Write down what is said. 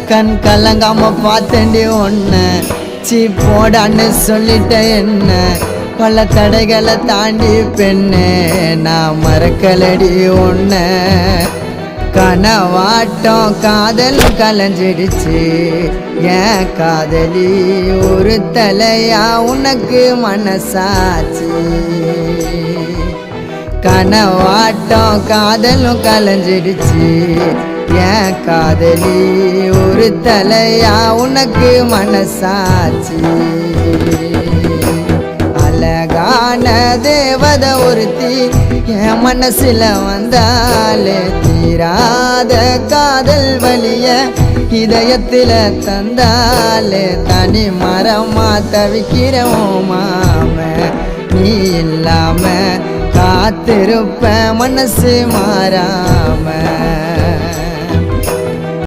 கண் கலங்காம பார்த்தேன்டி ஒன்ன சீ போடான்னு சொல்லிட்ட என்ன பல தடைகளை தாண்டி பெண்ணே நான் மறக்கலடி ஒன்ன கனவாட்டம் காதல் கலைஞ்சிடுச்சு ஏன் காதலி ஒரு தலையா உனக்கு மனசாச்சு கனவாட்டம் காதலும் கலைஞ்சிடுச்சு ஏன் காதலி ஒரு தலையா உனக்கு மனசாச்சு அழகான தேவதை ஒருத்தி என் மனசுல வந்தாலே தீராத காதல் வலிய இதயத்துல தந்தாலே தனி மரமா தவிக்கிறோம் மாம நீ இல்லாம காத்திருப்ப மனசு மாறாம